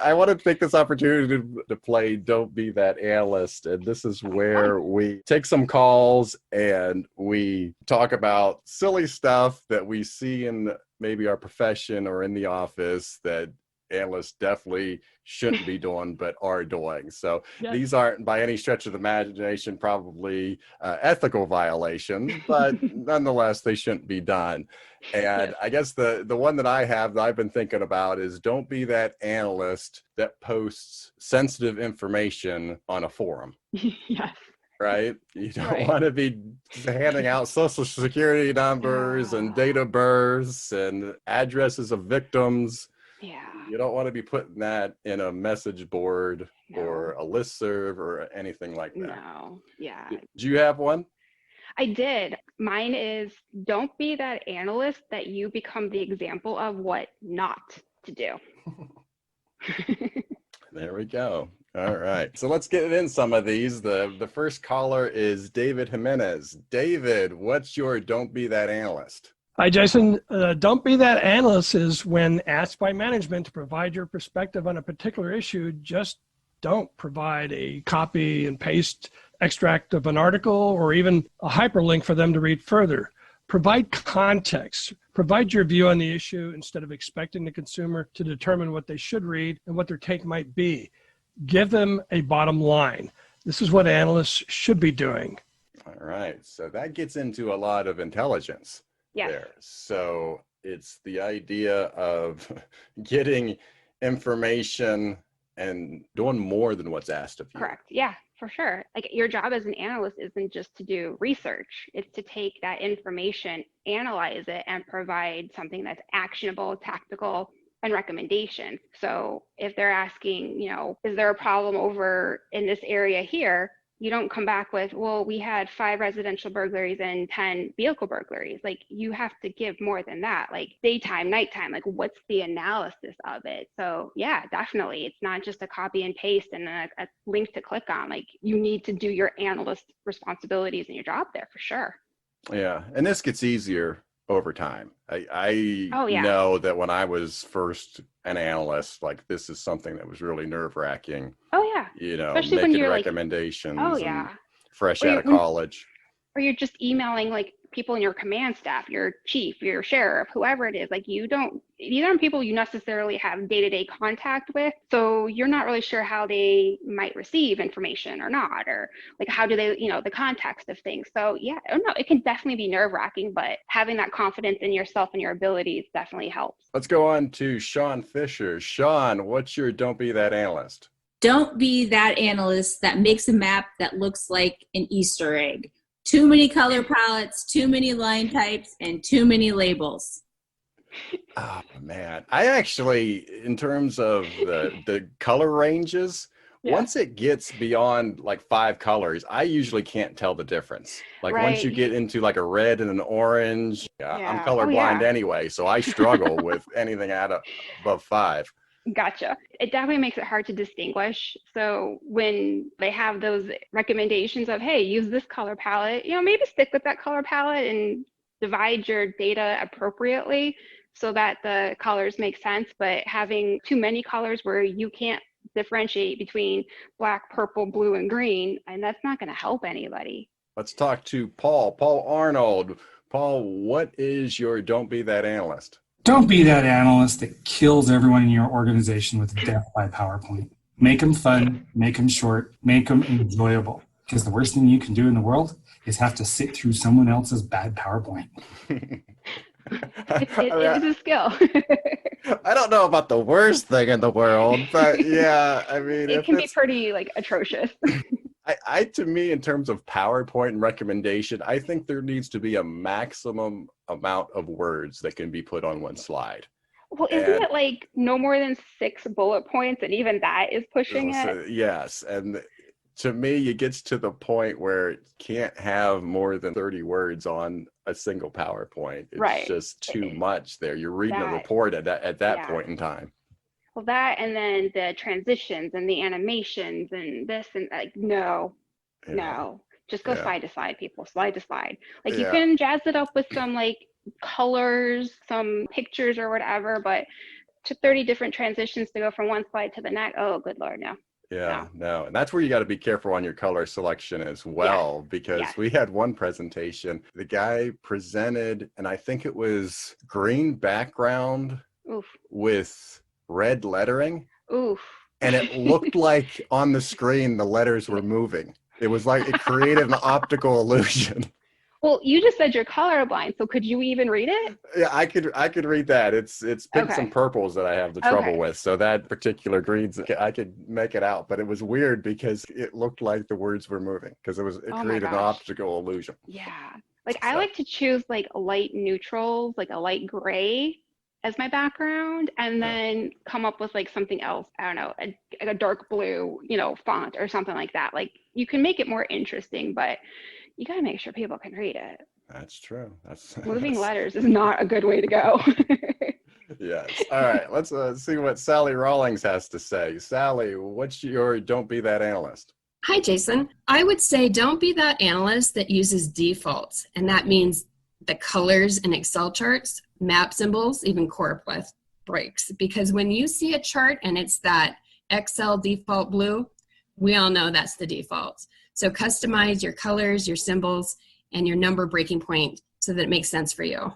I want to take this opportunity to play Don't Be That Analyst. And this is where we take some calls and we talk about silly stuff that we see in maybe our profession or in the office that analysts definitely shouldn't be doing, but are doing. So these aren't by any stretch of the imagination, probably ethical violations, but nonetheless, they shouldn't be done. And I guess the one that I've been thinking about is don't be that analyst that posts sensitive information on a forum. Yes. Right? You don't want to be handing out social security numbers and date of births and addresses of victims. Yeah. You don't want to be putting that in a message board or a listserv or anything like that. No. Yeah. Do you have one? I did. Mine is don't be that analyst that you become the example of what not to do. There we go. All right. So let's get in some of these. The first caller is David Jimenez. David, what's your don't be that analyst? Hi, Jason. Don't be that analyst is when asked by management to provide your perspective on a particular issue, just don't provide a copy and paste extract of an article or even a hyperlink for them to read further. Provide context. Provide your view on the issue instead of expecting the consumer to determine what they should read and what their take might be. Give them a bottom line. This is what analysts should be doing. All right. So that gets into a lot of intelligence. Yes. There. So it's the idea of getting information and doing more than what's asked of you. Correct. Yeah, for sure. Like your job as an analyst isn't just to do research. It's to take that information, analyze it, and provide something that's actionable, tactical, and recommendations. So if they're asking, is there a problem over in this area here? You don't come back with, well, we had 5 residential burglaries and 10 vehicle burglaries. Like you have to give more than that, like daytime, nighttime, like what's the analysis of it? So yeah, definitely. It's not just a copy and paste and a link to click on. Like you need to do your analyst responsibilities in your job there for sure. Yeah. And this gets easier over time. I know that when I was first an analyst, like this is something that was really nerve-wracking. Oh yeah. Especially making when you're recommendations. Oh yeah. Fresh out of college. Or you're just emailing like people in your command staff, your chief, your sheriff, whoever it is. Like these aren't people you necessarily have day-to-day contact with. So you're not really sure how they might receive information or not, or like how do they, the context of things. So yeah, I don't know. It can definitely be nerve-wracking, but having that confidence in yourself and your abilities definitely helps. Let's go on to Sean Fisher. Sean, what's your don't be that analyst? Don't be that analyst that makes a map that looks like an Easter egg. Too many color palettes, too many line types, and too many labels. Oh, man. I actually, in terms of the color ranges, once it gets beyond like 5 colors, I usually can't tell the difference. Like once you get into like a red and an orange, I'm colorblind anyway, so I struggle with anything above 5. Gotcha. It definitely makes it hard to distinguish. So when they have those recommendations of, hey, use this color palette, maybe stick with that color palette and divide your data appropriately so that the colors make sense. But having too many colors where you can't differentiate between black, purple, blue, and green, and that's not going to help anybody. Let's talk to Paul Arnold. Paul, what is your don't be that analyst? Don't be that analyst that kills everyone in your organization with death by PowerPoint. Make them fun, make them short, make them enjoyable. Because the worst thing you can do in the world is have to sit through someone else's bad PowerPoint. It is a skill. I don't know about the worst thing in the world, but yeah, I mean, it can be pretty atrocious. To me, in terms of PowerPoint and recommendation, I think there needs to be a maximum amount of words that can be put on one slide. Well, isn't it like no more than 6 bullet points, and even that is pushing it? Yes, and to me, it gets to the point where it can't have more than 30 words on a single PowerPoint. It's just too much there. You're reading a report at that point in time. Well, that and then the transitions and the animations and this and no, just go slide to slide, people, slide to slide. Like you can jazz it up with some like colors, some pictures or whatever, but to 30 different transitions to go from one slide to the next. Oh, good Lord, no. Yeah, no. And that's where you got to be careful on your color selection as well, because Yes. we had one presentation, the guy presented, and I think it was green background Oof. with red lettering. Oof. And it looked like on the screen, the letters were moving. It was like it created an optical illusion. Well, you just said you're colorblind, so could you even read it? Yeah, I could read that. It's pinks and Okay. purples that I have the trouble Okay. with. So that particular greens, I could make it out, but it was weird because it looked like the words were moving because it Oh my created an gosh. optical illusion. Yeah. Like I So, like to choose like light neutrals, like a light gray as my background, and yeah. then come up with like something else. I don't know, a dark blue, font or something like that. Like you can make it more interesting, but you got to make sure people can read it. That's true. That's Moving letters is not a good way to go. yes. All right. Let's see what Sally Rawlings has to say. Sally, what's your don't be that analyst? Hi, Jason. I would say don't be that analyst that uses defaults. And that means the colors in Excel charts, map symbols, even core plus breaks. Because when you see a chart and it's that Excel default blue, we all know that's the default. So customize your colors, your symbols, and your number breaking point so that it makes sense for you.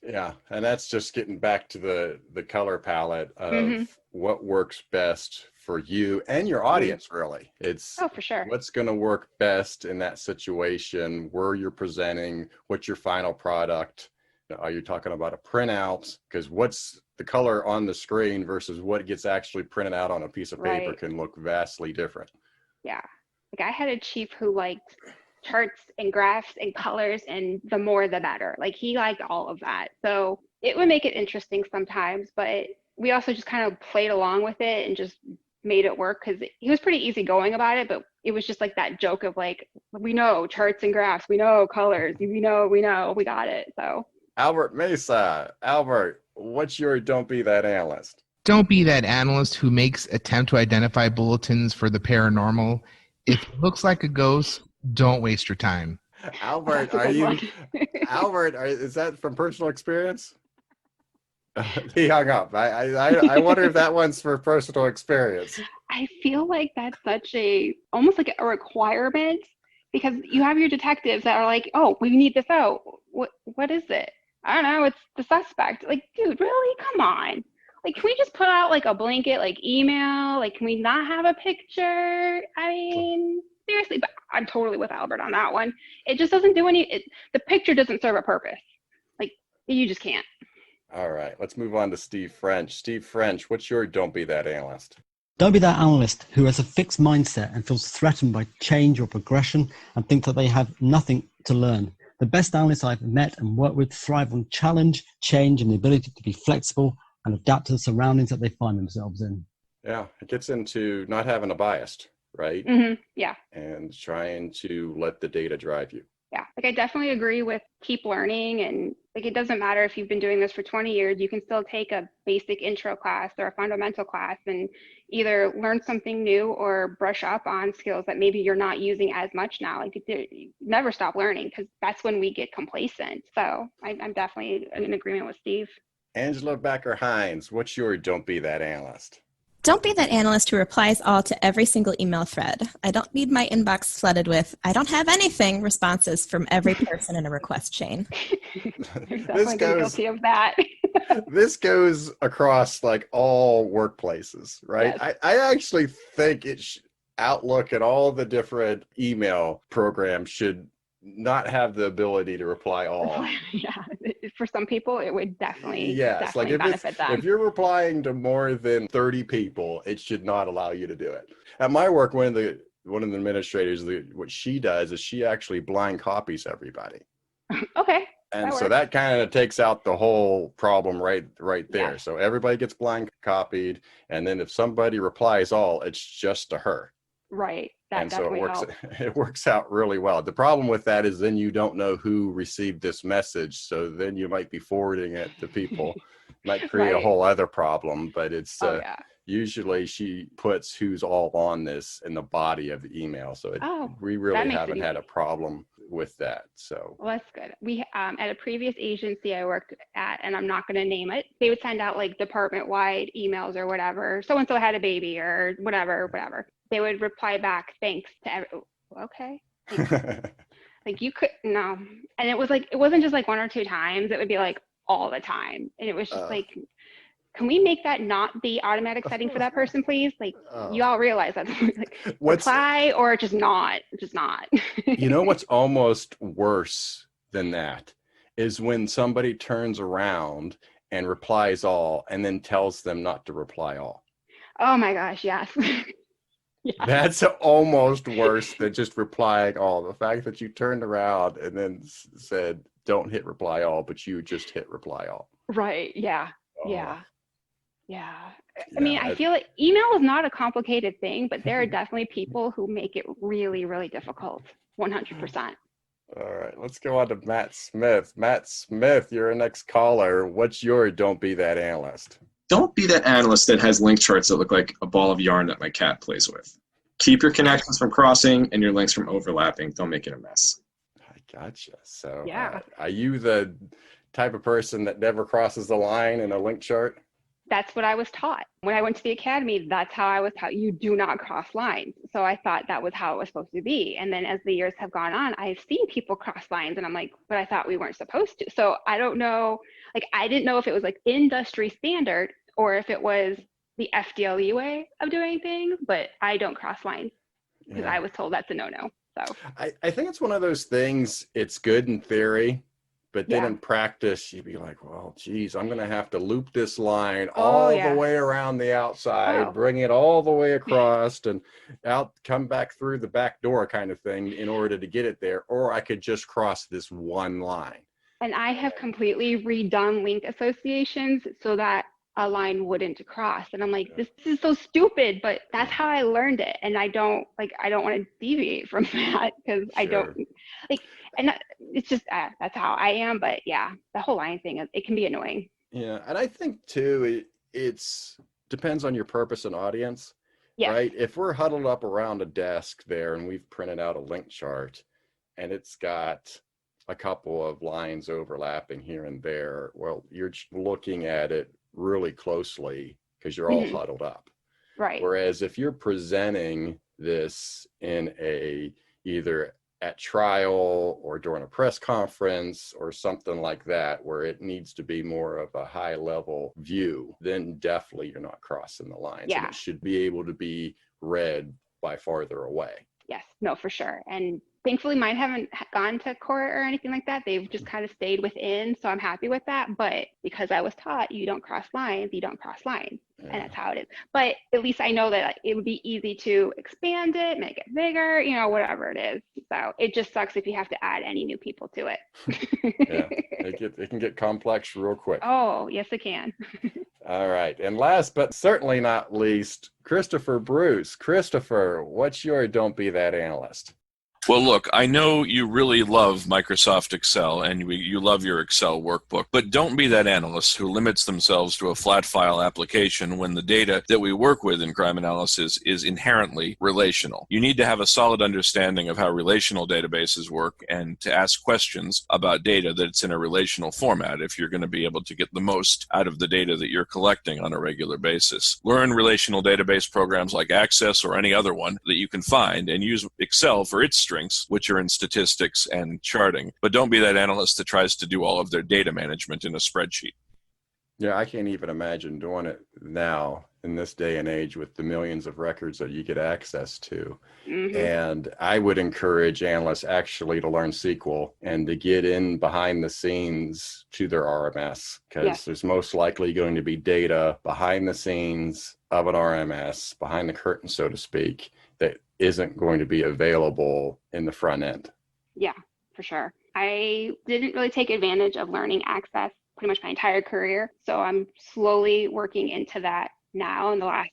Yeah, and that's just getting back to the color palette of what works best for you and your audience, really. It's Oh, for sure. what's going to work best in that situation, where you're presenting, what's your final product. Are you talking about a printout? Because what's the color on the screen versus what gets actually printed out on a piece of paper Right. can look vastly different. Yeah. Like I had a chief who liked charts and graphs and colors, and the more the better. Like he liked all of that. So it would make it interesting sometimes, but we also just kind of played along with it and just made it work because he was pretty easygoing about it. But it was just like that joke of like, we know charts and graphs, we know colors, we know, we got it. So Albert Mesa, Albert, what's your don't be that analyst? Don't be that analyst who makes attempt to identify bulletins for the paranormal. If it looks like a ghost, don't waste your time. Albert, That's a good one. Albert, is that from personal experience? He hung up. I wonder if that one's for personal experience. I feel like that's almost like a requirement because you have your detectives that are like, oh, we need this out. What is it? I don't know. It's the suspect. Like, dude, really? Come on. Like, can we just put out like a blanket, like email? Like, can we not have a picture? I mean, seriously, but I'm totally with Albert on that one. It just doesn't do the picture doesn't serve a purpose. Like, you just can't. All right, let's move on to Steve French. Steve French, what's your don't be that analyst? Don't be that analyst who has a fixed mindset and feels threatened by change or progression and thinks that they have nothing to learn. The best analysts I've met and worked with thrive on challenge, change, and the ability to be flexible and adapt to the surroundings that they find themselves in. Yeah, it gets into not having a bias, right? Yeah. And trying to let the data drive you. Yeah, like I definitely agree with keep learning, and like it doesn't matter if you've been doing this for 20 years, you can still take a basic intro class or a fundamental class and either learn something new or brush up on skills that maybe you're not using as much now. Like you never stop learning because that's when we get complacent. So I'm definitely in agreement with Steve. Angela Becker-Hines, what's your don't be that analyst? Don't be that analyst who replies all to every single email thread. I don't need my inbox flooded with, I don't have anything responses from every person in a request chain. I've definitely been guilty of that. This goes across like all workplaces, right? Yes. I actually think Outlook and all the different email programs should not have the ability to reply all. Yeah, for some people, it would definitely Like benefit them. if you're replying to more than 30 people, it should not allow you to do it. At my work, one of the administrators, what she does is she actually blind copies everybody. Okay. And so that kind of takes out the whole problem right there. Yeah. So everybody gets blind copied, and then if somebody replies all, it's just to her. Right. That And so definitely helps. it works out really well. The problem with that is then you don't know who received this message. So then you might be forwarding it to people. Might create a Right. whole other problem, but it's Yeah. usually she puts who's all on this in the body of the email. So we really makes it haven't had easy. a problem with that. So Well, that's good. We at a previous agency I worked at, and I'm not going to name it, they would send out like department-wide emails or whatever. So and so had a baby or whatever. They would reply back, thanks to okay. Like you could no, and it was like it wasn't just like one or two times. It would be like all the time, and it was just like, can we make that not the automatic setting for that person, please? Like you all realize that's like reply or just not. You know what's almost worse than that is when somebody turns around and replies all and then tells them not to reply all. Oh my gosh, yes. Yeah. That's almost worse than just replying all. The fact that you turned around and then said, don't hit reply all, but you just hit reply all. Right. Yeah. Oh. Yeah. I mean, I feel like email is not a complicated thing, but there are Mm-hmm. definitely people who make it really, really difficult. 100%. All right, let's go on to Matt Smith. Matt Smith, you're our next caller. What's your don't be that analyst? Don't be that analyst that has link charts that look like a ball of yarn that my cat plays with. Keep your connections from crossing and your links from overlapping. Don't make it a mess. I gotcha. So Yeah. Are you the type of person that never crosses the line in a link chart? That's what I was taught. When I went to the academy, that's how I was taught. You do not cross lines. So I thought that was how it was supposed to be. And then as the years have gone on, I've seen people cross lines and I'm like, but I thought we weren't supposed to. So I don't know, like, I didn't know if it was like industry standard or if it was the FDLE way of doing things, but I don't cross lines because I was told that's a no-no. So I think it's one of those things, it's good in theory, but then Yeah. in practice, you'd be like, well, geez, I'm going to have to loop this line all the way around the outside, bring it all the way across and out, come back through the back door kind of thing in order to get it there. Or I could just cross this one line. And I have completely redone link associations so that a line wouldn't cross. And I'm like, this is so stupid, but that's how I learned it. And I don't want to deviate from that because I don't like, and it's just, that's how I am. But yeah, the whole line thing, it can be annoying. Yeah. And I think too, it's depends on your purpose and audience, right? If we're huddled up around a desk there and we've printed out a link chart and it's got a couple of lines overlapping here and there, well, you're looking at it really closely because you're all huddled up. Right. Whereas if you're presenting this in either at trial or during a press conference or something like that, where it needs to be more of a high level view, then definitely you're not crossing the lines. Yeah. And it should be able to be read by farther away. Yes, no, for sure. And thankfully mine haven't gone to court or anything like that. They've just kind of stayed within. So I'm happy with that. But because I was taught you don't cross lines, you don't cross lines. And that's how it is. But at least I know that it would be easy to expand it, make it bigger, whatever it is. So it just sucks if you have to add any new people to it. Yeah, it can get complex real quick. Oh, yes, it can. All right. And last but certainly not least, Christopher Bruce. Christopher, what's your don't be that analyst? Well, look, I know you really love Microsoft Excel and you love your Excel workbook, but don't be that analyst who limits themselves to a flat file application when the data that we work with in crime analysis is inherently relational. You need to have a solid understanding of how relational databases work and to ask questions about data that's in a relational format if you're going to be able to get the most out of the data that you're collecting on a regular basis. Learn relational database programs like Access or any other one that you can find and use Excel for its strengths, which are in statistics and charting. But don't be that analyst that tries to do all of their data management in a spreadsheet. Yeah, I can't even imagine doing it now in this day and age with the millions of records that you get access to. And I would encourage analysts actually to learn SQL and to get in behind the scenes to their RMS, because there's most likely going to be data behind the scenes of an RMS, behind the curtain, so to speak, that isn't going to be available in the front end. Yeah, for sure. I didn't really take advantage of learning Access pretty much my entire career. So I'm slowly working into that now in the last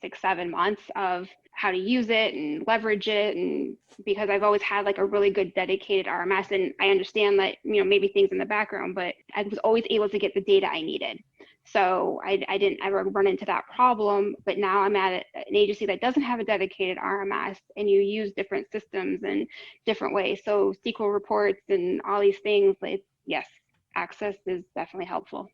6-7 months of how to use it and leverage it. And because I've always had like a really good dedicated RMS, and I understand that, maybe things in the background, but I was always able to get the data I needed. So I didn't ever run into that problem, but now I'm at an agency that doesn't have a dedicated RMS, and you use different systems in different ways. So SQL reports and all these things, like, yes, access is definitely helpful.